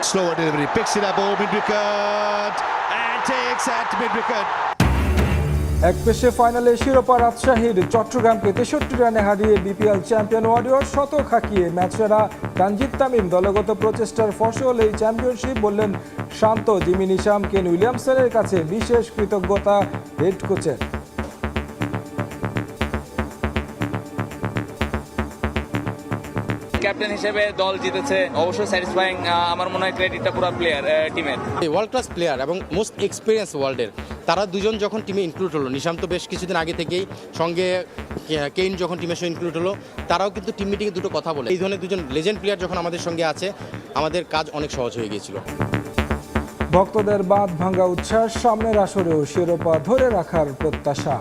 Slower delivery, picks it up, Midwickered, and takes at Midwickered. এক পেশে ফাইনালে শিরোপা রাজশাহীর চট্টগ্রামকে 63 রানে হারিয়ে বিপিএল চ্যাম্পিয়ন ওয়ারিয়র শতক হাঁকিয়ে ম্যাচ সেরা তানজিদ তামিম দলগত প্রচেষ্টার ফসল এই চ্যাম্পিয়নশিপ বললেন শান্ত। জিমি নিশাম, কেন উইলিয়ামসনের কাছে বিশেষ কৃতজ্ঞতা হেড কোচের। ক্যাপ্টেন হিসেবে দল জিতেছে, অবশ্যই স্যাটিসফাইং। আমার মনে হয় ক্রেডিটটা পুরো প্লেয়ার টিমের। ওয়ার্ল্ড ক্লাস প্লেয়ার এবং মোস্ট এক্সপিরিয়েন্স ওয়ার্ল্ডের তারা দুজন যখন টিমে ইনক্লুড হলো, নিশাম তো বেশ কিছুদিন আগে থেকেই, সঙ্গে কেইন যখন টিমের সঙ্গে ইনক্লুড হলো, তারাও কিন্তু টিম মিটিংয়ে দুটো কথা বলে। এই ধরনের দুজন লেজেন্ড প্লেয়ার যখন আমাদের সঙ্গে আছে, আমাদের কাজ অনেক সহজ হয়ে গিয়েছিল। ভক্তদের বাঁধ ভাঙ্গা উচ্ছ্বাস, সামনের আসরেও শিরোপা ধরে রাখার প্রত্যাশা।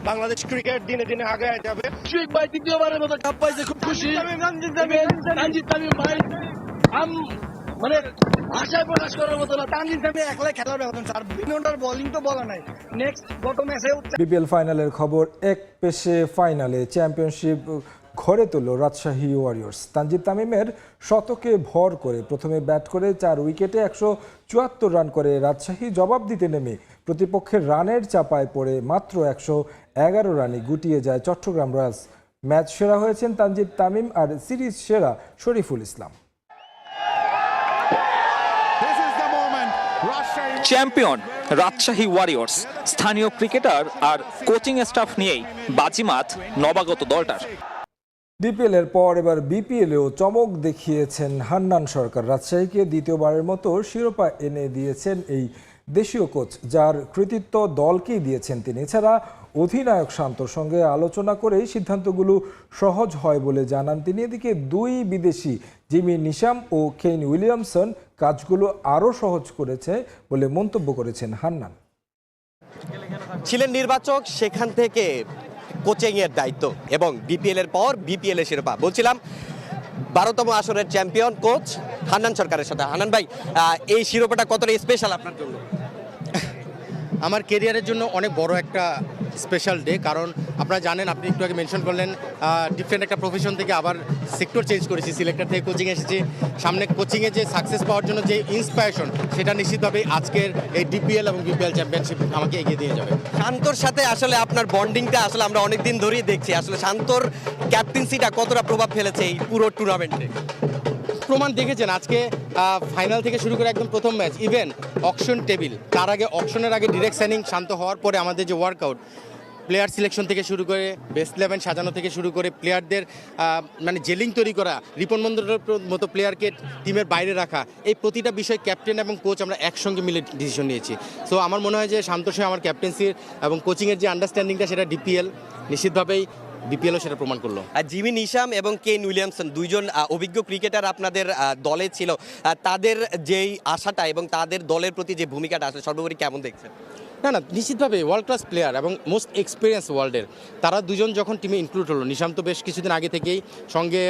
বাংলাদেশ ক্রিকেট দিনে দিনে আগায় যাবে। ভাই দ্বিতীয়বারের মতো কাপ পাইছে, খুব খুশি। তানজিদ তামিম ভাই মানে আশায় প্রকাশ করার মতো না। তানজিদ তামিম একলাই খেলার এখন চার ঘন্টার বোলিং তো বলা নাই। নেক্সট গত ম্যাচে বিপিএল ফাইনালের খবর, এক পেশে ফাইনালে চ্যাম্পিয়নশিপ ঘরে তুলল রাজশাহী ওয়ারিয়র্স। তানজিদ তামিমের শতকে ভর করে প্রথমে ব্যাট করে 4 উইকেটে 174 রান করে রাজশাহী জবাব দিতে নেমে প্রতিপক্ষের রানের চাপায় পড়ে মাত্র 111 রানে গুটিয়ে যায় চট্টগ্রাম রয়্যালস। ম্যাচ সেরা হয়েছেন তানজিদ তামিম আর সিরিজ সেরা শরীফুল ইসলাম। চ্যাম্পিয়ন রাজশাহী ওয়ারিয়র্স, স্থানীয় ক্রিকেটার আর কোচিং স্টাফ নিয়েই বাজিমাত নবাগত দলটার। ডিপিএল এর পর এবার বিপিএলেও চমক দেখিয়েছেন হান্নান সরকার। রাজশাহীকে দ্বিতীয়বারের মতো শিরোপা এনে দিয়েছেন এই দেশীয় কোচ, যার কৃতিত্ব দলকেই দিয়েছেন তিনি। এছাড়া অধিনায়ক শান্তর সঙ্গে আলোচনা করেই সিদ্ধান্তগুলো সহজ হয় বলে জানান তিনি। এদিকে 2 বিদেশি জিমি নিশাম ও কেন উইলিয়ামসন কাজগুলো আরও সহজ করেছে বলে মন্তব্য করেছেন হান্নান। ছিলেন নির্বাচক, সেখান থেকে কোচিংয়ের দায়িত্ব এবং বিপিএল এর পর বিপিএল এর শিরোপা। বলছিলাম 12তম আসরের চ্যাম্পিয়ন কোচ হান্নান সরকারের সাথে। হান্নান ভাই, এই শিরোপাটা কতটা স্পেশাল আপনার জন্য? আমার কেরিয়ারের জন্য অনেক বড় একটা স্পেশাল ডে, কারণ আপনারা জানেন, আপনি একটু আগে মেনশন করলেন, ডিফারেন্ট একটা প্রফেশন থেকে আবার সেক্টর চেঞ্জ করেছি, সিলেক্টর থেকে কোচিংয়ে এসেছি। সামনে কোচিংয়ে যে সাকসেস পাওয়ার জন্য যে ইন্সপায়ারেশন, সেটা নিশ্চিতভাবেই আজকের এই ডিপিএল এবং বিপিএল চ্যাম্পিয়নশিপ আমাকে এগিয়ে দিয়ে যাবে। শান্তর সাথে আসলে আপনার বন্ডিংটা আসলে আমরা অনেকদিন ধরেই দেখছি। আসলে শান্তর ক্যাপ্টেন্সিটা কতটা প্রভাব ফেলেছে এই পুরো টুর্নামেন্টে? প্রমাণ দেখেছেন আজকে, ফাইনাল থেকে শুরু করে একদম প্রথম ম্যাচ, ইভেন অকশন টেবিল, তার আগে অকশনের আগে ডিরেক্ট সাইনিং শান্ত হওয়ার পরে আমাদের যে ওয়ার্কআউট, প্লেয়ার সিলেকশন থেকে শুরু করে বেস্ট 11 সাজানো থেকে শুরু করে প্লেয়ারদের মানে জেলিং তৈরি করা, রিপন মন্ডলের মতো প্লেয়ারকে টিমের বাইরে রাখা, এই প্রতিটা বিষয় ক্যাপ্টেন এবং কোচ আমরা একসঙ্গে মিলে ডিসিশন নিয়েছি। সো আমার মনে হয় যে শান্তর সঙ্গে আমার ক্যাপ্টেন্সির এবং কোচিংয়ের যে আন্ডারস্ট্যান্ডিংটা, সেটা ডিপিএল নিশ্চিতভাবেই বিপিএলও সেটা প্রমাণ করলো। আর জিমি নিশাম এবং কেন উইলিয়ামসন দুইজন অভিজ্ঞ ক্রিকেটার আপনাদের দলে ছিল। তাদের যেই আশাটা এবং তাদের দলের প্রতি যে ভূমিকাটা আসলে সর্বোপরি কেমন দেখছেন? না, নিশ্চিতভাবে ওয়ার্ল্ড ক্লাস প্লেয়ার এবং মোস্ট এক্সপিরিয়েন্স ওয়ার্ল্ডের তারা দুজন যখন টিমে ইনক্লুড হলো, নিশাম তো বেশ কিছুদিন আগে থেকেই, সঙ্গে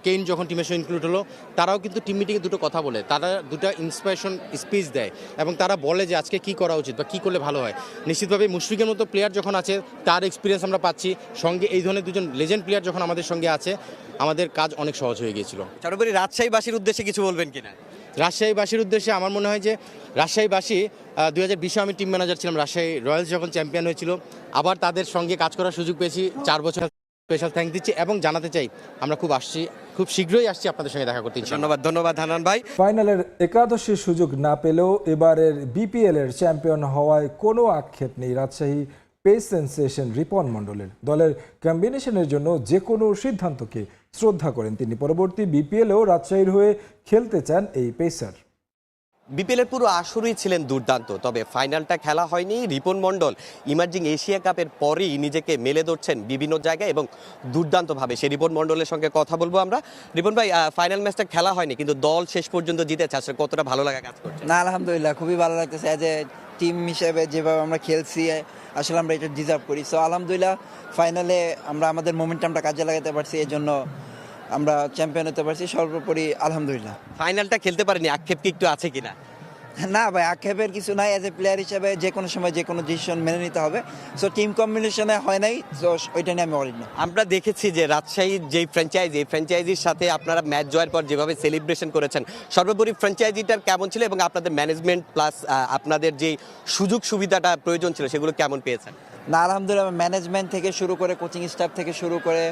কেইন যখন টিমের সঙ্গে ইনক্লুড হলো, তারাও কিন্তু টিম মিটিংয়ে দুটো কথা বলে, তারা দুটো ইন্সপিরেশন স্পিচ দেয় এবং তারা বলে যে আজকে কী করা উচিত বা কী করলে ভালো হয়। নিশ্চিতভাবে মুশফিকের মতো প্লেয়ার যখন আছে, তার এক্সপিরিয়েন্স আমরা পাচ্ছি, সঙ্গে এই ধরনের দুজন লেজেন্ড প্লেয়ার যখন আমাদের সঙ্গে আছে, আমাদের কাজ অনেক সহজ হয়ে গিয়েছিল। সর্বোপরি রাজশাহীবাসীর উদ্দেশ্যে কিছু বলবেন কিনা? রাজশাহীবাসীর উদ্দেশ্যে আমার মনে হয় যে রাজশাহীবাসী 2020-এ আমি টিম ম্যানেজার ছিলাম, রাজশাহী রয়্যালস যখন চ্যাম্পিয়ন হয়েছিল, আবার তাদের সঙ্গে কাজ করার সুযোগ পেয়েছি। 4 বছর স্পেশাল থ্যাঙ্ক দিচ্ছি এবং জানাতে চাই আমরা খুব শীঘ্রই আসছি আপনাদের সঙ্গে দেখা করতে। ধন্যবাদ হান্নান ভাই। ফাইনালের একাদশীর সুযোগ না পেলেও এবারের বিপিএল এর চ্যাম্পিয়ন হওয়ায় কোনো আক্ষেপ নেই রাজশাহী পেস সেন্সেশন রিপন মণ্ডলের। দলের কম্বিনেশনের জন্য যে কোনো সিদ্ধান্তকে শ্রদ্ধা করেন তিনি। পরবর্তী বিপিএলেও রাজশাহীর হয়ে খেলতে চান এই পেসার। বিপিএলের পুরো আসরই ছিলেন দুর্দান্ত, তবে ফাইনালটা খেলা হয়নি। রিপন মণ্ডল ইমার্জিং এশিয়া কাপের পরেই নিজেকে মেলে ধরছেন বিভিন্ন জায়গায় এবং দুর্দান্তভাবে। সেই রিপন মণ্ডলের সঙ্গে কথা বলবো আমরা। রিপন ভাই, ফাইনাল ম্যাচটা খেলা হয়নি, কিন্তু দল শেষ পর্যন্ত জিতেছে, আসলে কতটা ভালো লাগা কাজ করছে? না, আলহামদুলিল্লাহ খুবই ভালো লাগতেছে। অ্যাজ এ টিম হিসেবে যেভাবে আমরা খেলছি, আসলে আমরা এটা ডিজার্ভ করি। সো আলহামদুলিল্লাহ ফাইনালে আমরা আমাদের মোমেন্টামটা কাজে লাগাতে পারছি, এই জন্য আমরা চ্যাম্পিয়ন হতে পারছি। সর্বোপরি আলহামদুলিল্লাহ। ফাইনালটা খেলতে পারিনি, আক্ষেপ কি একটু আছে কিনা? না ভাই, আক্ষেপের কিছু নাই। অ্যাজ এ প্লেয়ার হিসেবে যে কোনো সময় যে কোনো ডিসিশন মেনে নিতে হবে। সো টিম কম্বিনেশনে হয় নাই, সো ওইটা নিয়ে আমি অরিড না। আমরা দেখেছি যে রাজশাহীর যে ফ্র্যাঞ্চাইজি, এই ফ্র্যাঞ্চাইজির সাথে আপনারা ম্যাচ জয়ের পর যেভাবে সেলিব্রেশন করেছেন, সর্বোপরি ফ্র্যাঞ্চাইজিটার কেমন ছিল এবং আপনাদের ম্যানেজমেন্ট প্লাস আপনাদের যে সুযোগ সুবিধাটা প্রয়োজন ছিল সেগুলো কেমন পেয়েছেন? না, আলহামদুলিল্লাহ, ম্যানেজমেন্ট থেকে শুরু করে কোচিং স্টাফ থেকে শুরু করে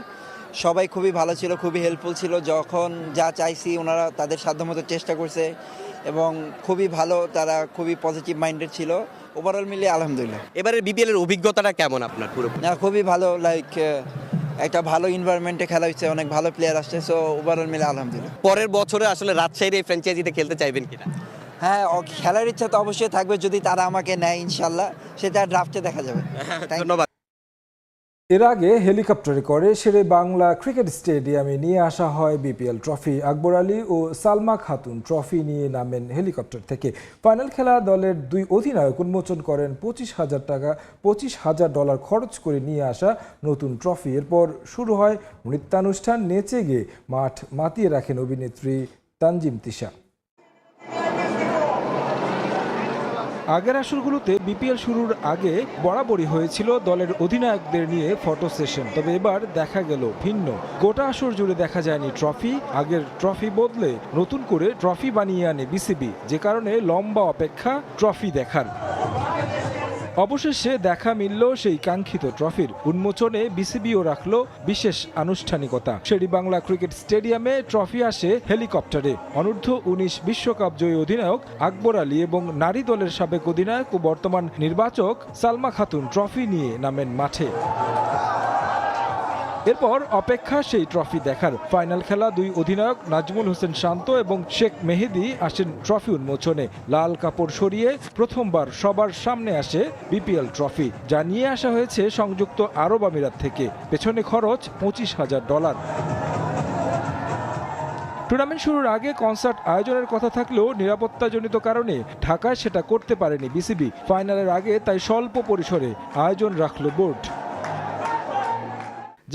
সবাই খুবই ভালো ছিল, খুবই হেল্পফুল ছিল। যখন যা চাইছি ওনারা তাদের সাধ্যমতো চেষ্টা করছে এবং খুবই ভালো, তারা খুবই পজিটিভ মাইন্ডেড ছিল। ওভারঅল মিলিয়ে আলহামদুলিল্লাহ। এবারের বিপিএল এর অভিজ্ঞতাটা কেমন আপনার পুরো? না, খুবই ভালো, লাইক একটা ভালো এনভায়রনমেন্টে খেলা হচ্ছে, অনেক ভালো প্লেয়ার আসছে। সো ওভারঅল মিলে আলহামদুলিল্লাহ। পরের বছরে আসলে রাজশাহীর এই ফ্র্যাঞ্চাইজিতে খেলতে চাইবেন কিনা? হ্যাঁ, খেলার ইচ্ছা তো অবশ্যই থাকবে, যদি তারা আমাকে নেয় ইনশাল্লাহ, সেটা ড্রাফটে দেখা যাবে। ধন্যবাদ। এর আগে হেলিকপ্টারে করে শেরে বাংলা ক্রিকেট স্টেডিয়ামে নিয়ে আসা হয় বিপিএল ট্রফি। আকবর আলী ও সালমা খাতুন ট্রফি নিয়ে নামেন হেলিকপ্টার থেকে। ফাইনাল খেলা দলের দুই অধিনায়ক উন্মোচন করেন $25,000 খরচ করে নিয়ে আসা নতুন ট্রফি। এরপর শুরু হয় নৃত্যানুষ্ঠান। নেচে গিয়ে মাঠ মাতিয়ে রাখেন অভিনেত্রী তানজিম তিশা। আগের আসরগুলোতে বিপিএল শুরুর আগে বরাবরই হয়েছিল দলের অধিনায়কদের নিয়ে ফটো সেশন, তবে এবার দেখা গেল ভিন্ন। গোটা আসর জুড়ে দেখা যায়নি ট্রফি। আগের ট্রফি বদলে নতুন করে ট্রফি বানিয়ে আনে বিসিবি, যে কারণে লম্বা অপেক্ষা ট্রফি দেখার। অবশেষে দেখা মিলল সেই কাঙ্ক্ষিত ট্রফির। উন্মোচনে বিসিবিও রাখল বিশেষ আনুষ্ঠানিকতা। শেরি বাংলা ক্রিকেট স্টেডিয়ামে ট্রফি আসে হেলিকপ্টারে। অনূর্ধ্ব-19 বিশ্বকাপ জয়ী অধিনায়ক আকবর আলী এবং নারী দলের সাবেক অধিনায়ক ও বর্তমান নির্বাচক সালমা খাতুন ট্রফি নিয়ে নামেন মাঠে। এরপর অপেক্ষা সেই ট্রফি দেখার। ফাইনাল খেলা দুই অধিনায়ক নাজমুল হোসেন শান্ত এবং শেখ মেহেদী আসেন ট্রফি উন্মোচনে। লাল কাপড় সরিয়ে প্রথমবার সবার সামনে আসে বিপিএল ট্রফি, যা নিয়ে আসা হয়েছে সংযুক্ত আরব আমিরাত থেকে। পেছনে খরচ $25,000। টুর্নামেন্ট শুরুর আগে কনসার্ট আয়োজনের কথা থাকলেও নিরাপত্তাজনিত কারণে ঢাকায় সেটা করতে পারেনি বিসিবি। ফাইনালের আগে তাই স্বল্প পরিসরে আয়োজন রাখল বোর্ড,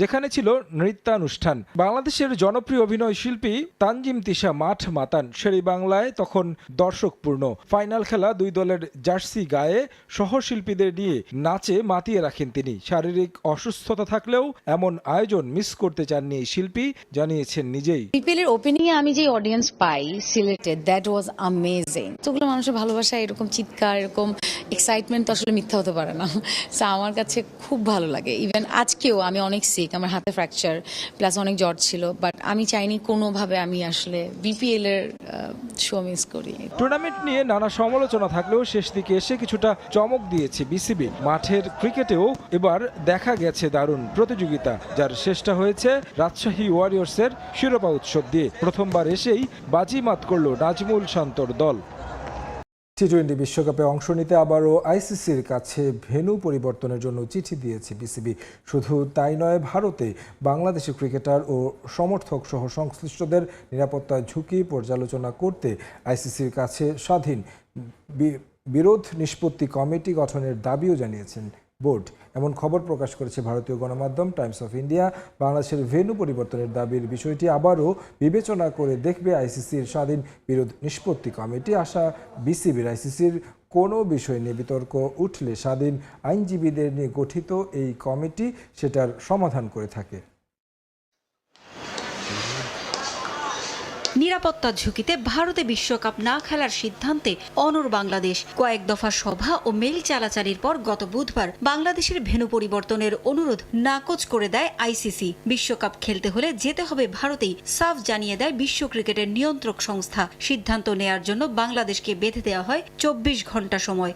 যেখানে ছিল নৃত্যানুষ্ঠান। বাংলাদেশের জনপ্রিয় অভিনয় শিল্পী তানজিম তিশা মাঠ মাতান। শেরি বাংলায় তখন দর্শকপূর্ণ। ফাইনাল খেলা দুই দলের জার্সি গায়ে সহশিল্পীদের নিয়ে নাচে মাতিয়ে রাখেন তিনি। শারীরিক অসুস্থতা থাকলেও এমন আয়োজন মিস করতে চাননি এই শিল্পী, জানিয়েছেন নিজেই। বিপিএল এর ওপেনিং এ আমি যে অডিয়েন্স পাই সিলেটে, দ্যাট ওয়াজ অ্যামেজিং। তোগুলো মানুষের ভালোবাসা, এরকম চিৎকার, এরকম এক্সাইটমেন্ট তো আসলে মিথ্যা হতে পারে না। সো আমার কাছে খুব ভালো লাগে। ইভেন আজকেও আমি অনেক আমার হাতে ফ্র্যাকচার প্লাস অনেক জ্বর ছিল, বাট আমি চাইনি কোনোভাবে আমি আসলে বিপিএল এর শো মিস করি। টুর্নামেন্ট নিয়ে নানা সমালোচনা থাকলেও শেষ দিকে এসে কিছুটা চমক দিয়েছে বিসিবি। মাঠের ক্রিকেটেও এবার দেখা গেছে দারুণ প্রতিযোগিতা, যার শেষটা হয়েছে রাজশাহী ওয়ারিয়র্সের শিরোপা উৎসব দিয়ে। প্রথমবার এসেই বাজিমাত করল নাজমুল শান্তর দল। টি-20 বিশ্বকাপে অংশ নিতে আবারও আইসিসির কাছে ভেন্যু পরিবর্তনের জন্য চিঠি দিয়েছে বিসিবি। শুধু তাই নয়, ভারতে বাংলাদেশি ক্রিকেটার ও সমর্থক সহ সংশ্লিষ্টদের নিরাপত্তার ঝুঁকি পর্যালোচনা করতে আইসিসির কাছে স্বাধীন বিরোধ নিষ্পত্তি কমিটি গঠনের দাবিও জানিয়েছেন বোর্ড। এমন খবর প্রকাশ করেছে ভারতীয় গণমাধ্যম টাইমস অফ ইন্ডিয়া। বাংলাদেশের ভেন্যু পরিবর্তনের দাবির বিষয়টি আবারও বিবেচনা করে দেখবে আইসিসির স্বাধীন বিরোধ নিষ্পত্তি কমিটি। আশা বিসিবির আইসিসির কোনো বিষয় নিয়ে বিতর্ক উঠলে স্বাধীন আইনজীবীদের নিয়ে গঠিত এই কমিটি সেটার সমাধান করে থাকে। নিরাপত্তার ঝুঁকিতে ভারতে বিশ্বকাপ না খেলার সিদ্ধান্তে অনড় বাংলাদেশ। কয়েক দফা সভা ও মেইল চালাচালির পর গত বুধবার বাংলাদেশের ভেন্যু পরিবর্তনের অনুরোধ নাকচ করে দেয় আইসিসি। বিশ্বকাপ খেলতে হলে যেতে হবে ভারতেই, সাফ জানিয়ে দেয় বিশ্ব ক্রিকেটের নিয়ন্ত্রক সংস্থা। সিদ্ধান্ত নেয়ার জন্য বাংলাদেশকে বেঁধে দেওয়া হয় 24 ঘন্টা সময়।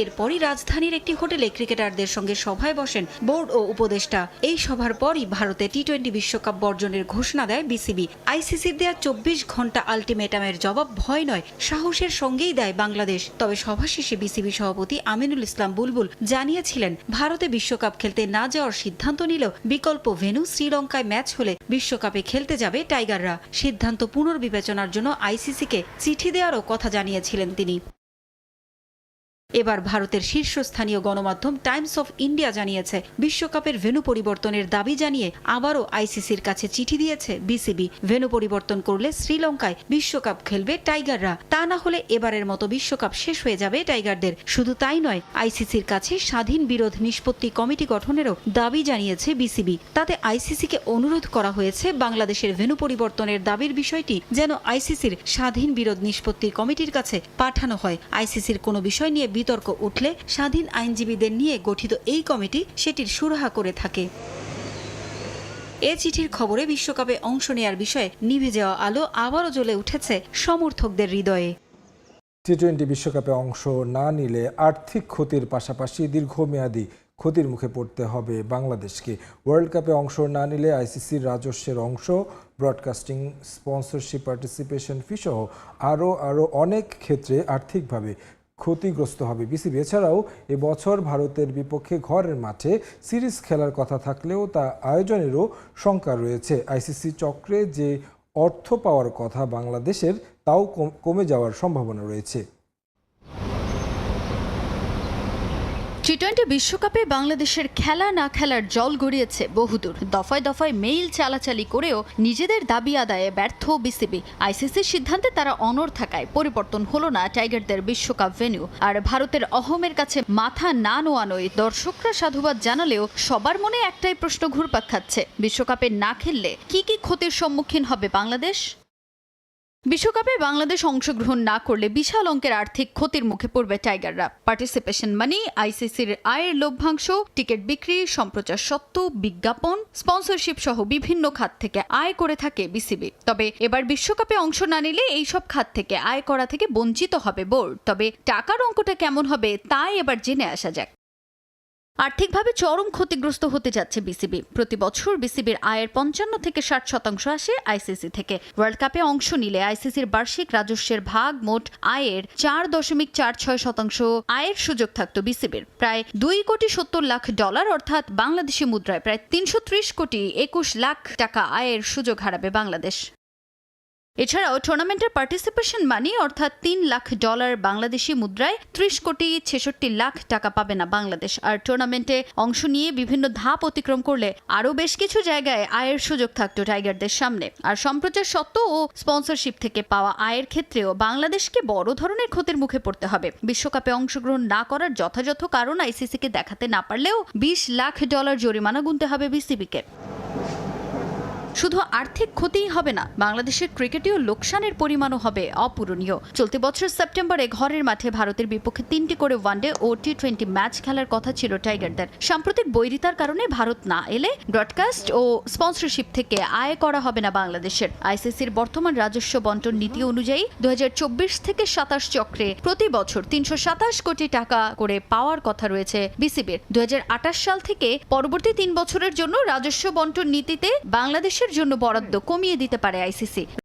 এরপরই রাজধানীর একটি হোটেলে ক্রিকেটারদের সঙ্গে সভায় বসেন বোর্ড ও উপদেষ্টা। এই সভার পরই ভারতে টি-20 বিশ্বকাপ বর্জনের ঘোষণা দেয় বিসিবি। আইসিসির দেয়া 24 ঘন্টা আলটিমেটামের জবাব ভয় নয়, সাহসের সঙ্গেই দেয় বাংলাদেশ। তবে সভা শেষে বিসিবি সভাপতি আমিনুল ইসলাম বুলবুল জানিয়েছিলেন, ভারতে বিশ্বকাপ খেলতে না যাওয়ার সিদ্ধান্ত নিলেও বিকল্প ভেন্যু শ্রীলঙ্কায় ম্যাচ হলে বিশ্বকাপে খেলতে যাবে টাইগাররা। সিদ্ধান্ত পুনর্বিবেচনার জন্য আইসিসিকে চিঠি দেওয়ারও কথা জানিয়েছিলেন তিনি। এবার ভারতের শীর্ষস্থানীয় গণমাধ্যম টাইমস অফ ইন্ডিয়া জানিয়েছে বিশ্বকাপের ভেন্যু পরিবর্তনের দাবি জানিয়ে আবারও আইসিসির কাছে চিঠি দিয়েছে বিসিবি। ভেন্যু পরিবর্তন করলে শ্রীলঙ্কায় বিশ্বকাপ খেলবে টাইগাররা, তা না হলে এবারের মতো বিশ্বকাপ শেষ হয়ে যাবে টাইগারদের। শুধু তাই নয়, আইসিসির কাছে স্বাধীন বিরোধ নিষ্পত্তি কমিটি গঠনেরও দাবি জানিয়েছে বিসিবি। তাতে আইসিসিকে অনুরোধ করা হয়েছে বাংলাদেশের ভেন্যু পরিবর্তনের দাবির বিষয়টি যেন আইসিসির স্বাধীন বিরোধ নিষ্পত্তি কমিটির কাছে পাঠানো হয়। আইসিসির কোনো বিষয় নিয়ে বিতর্ক উঠলে স্বাধীন আইনজীবীদের নিয়ে গঠিত এই কমিটি সেটির সুরাহা করে থাকে। এ চিঠির খবরে বিশ্বকাপে অংশ নেয়ার বিষয়ে নিভে যাওয়া আলো আবারও জ্বলে উঠেছে সমর্থকদের হৃদয়ে। টি-20 বিশ্বকাপে অংশ না নিলে আর্থিক ক্ষতির পাশাপাশি দীর্ঘমেয়াদী ক্ষতির মুখে পড়তে হবে বাংলাদেশকে। ওয়ার্ল্ড কাপে অংশ না নিলে আইসিসির রাজস্বের অংশ, ব্রডকাস্টিং, স্পন্সরশিপ, পার্টিসিপেশন ফি সহ আরও অনেক ক্ষেত্রে আর্থিকভাবে ক্ষতিগ্রস্ত হবে বিসিবি। এছাড়াও এবছর ভারতের বিপক্ষে ঘরের মাঠে সিরিজ খেলার কথা থাকলেও তা আয়োজনেরও শঙ্কা রয়েছে। আইসিসি চক্রে যে অর্থ পাওয়ার কথা বাংলাদেশের, তাও কমে যাওয়ার সম্ভাবনা রয়েছে। টি-20 বিশ্বকাপে বাংলাদেশের খেলা না খেলার জল গড়িয়েছে বহুদূর। দফায় দফায় মেইল চালাচালি করেও নিজেদের দাবি আদায়ে ব্যর্থ বিসিবি। আইসিসির সিদ্ধান্তে তারা অনড় থাকায় পরিবর্তন হলো না টাইগারদের বিশ্বকাপ ভেন্যু। আর ভারতের অহমের কাছে মাথা না নোয়ানোয় দর্শকরা সাধুবাদ জানালেও সবার মনে একটাই প্রশ্ন ঘুরপাক খাচ্ছে, বিশ্বকাপে না খেললে কি কি ক্ষতির সম্মুখীন হবে বাংলাদেশ? বিশ্বকাপে বাংলাদেশ অংশগ্রহণ না করলে বিশাল অঙ্কের আর্থিক ক্ষতির মুখে পড়বে টাইগাররা। পার্টিসিপেশন মানি, আইসিসির আয়ের লভ্যাংশ, টিকিট বিক্রি, সম্প্রচার সত্ত্ব, বিজ্ঞাপন, স্পন্সরশিপ সহ বিভিন্ন খাত থেকে আয় করে থাকে বিসিবি। তবে এবার বিশ্বকাপে অংশ না নিলে এইসব খাত থেকে আয় করা থেকে বঞ্চিত হবে বোর্ড। তবে টাকার অঙ্কটা কেমন হবে তাই এবার জেনে আসা যাক। আর্থিকভাবে চরম ক্ষতিগ্রস্ত হতে যাচ্ছে বিসিবি। প্রতি বছর বিসিবির আয়ের 55 থেকে 60% আসে আইসিসি থেকে। ওয়ার্ল্ড কাপে অংশ নিলে আইসিসির বার্ষিক রাজস্বের ভাগ মোট আয়ের 4.46% আয়ের সুযোগ থাকত বিসিবির। প্রায় $2.70 কোটি অর্থাৎ বাংলাদেশি মুদ্রায় প্রায় 330.21 কোটি টাকা আয়ের সুযোগ হারাবে বাংলাদেশ। এছাড়াও টুর্নামেন্টের পার্টিসিপেশন মানি অর্থাৎ $3 লাখ, বাংলাদেশি মুদ্রায় 30.66 কোটি টাকা পাবে না বাংলাদেশ। আর টুর্নামেন্টে অংশ নিয়ে বিভিন্ন ধাপ অতিক্রম করলে আরও বেশ কিছু জায়গায় আয়ের সুযোগ থাকতো টাইগারদের সামনে। আর সম্প্রচার সত্ত্ব ও স্পন্সরশিপ থেকে পাওয়া আয়ের ক্ষেত্রেও বাংলাদেশকে বড় ধরনের ক্ষতির মুখে পড়তে হবে। বিশ্বকাপে অংশগ্রহণ না করার যথাযথ কারণ আইসিসিকে দেখাতে না পারলেও $20 লাখ জরিমানা গুনতে হবে বিসিবিকে। শুধু আর্থিক ক্ষতিই হবে না, বাংলাদেশের ক্রিকেটেও লোকসানের পরিমাণও হবে অপূরণীয়। চলতি বছর সেপ্টেম্বরে ঘরের মাঠে ভারতের বিপক্ষে 3টি করে ওয়ানডে ও টি-20 ম্যাচ খেলার কথা ছিল টাইগারদের। সাম্প্রতিক বৈরিতার কারণে ভারত না এলে ব্রডকাস্ট ও স্পন্সরশিপ থেকে আয় করা হবে না বাংলাদেশের। আইসিসির বর্তমান রাজস্ব বন্টন নীতি অনুযায়ী 2024 থেকে 27 চক্রে প্রতি বছর 327 কোটি টাকা করে পাওয়ার কথা রয়েছে বিসিবির। 2028 সাল থেকে পরবর্তী 3 বছরের জন্য রাজস্ব বন্টন নীতিতে বাংলাদেশের জন্য বরাদ্দ কমিয়ে দিতে পারে আইসিসি।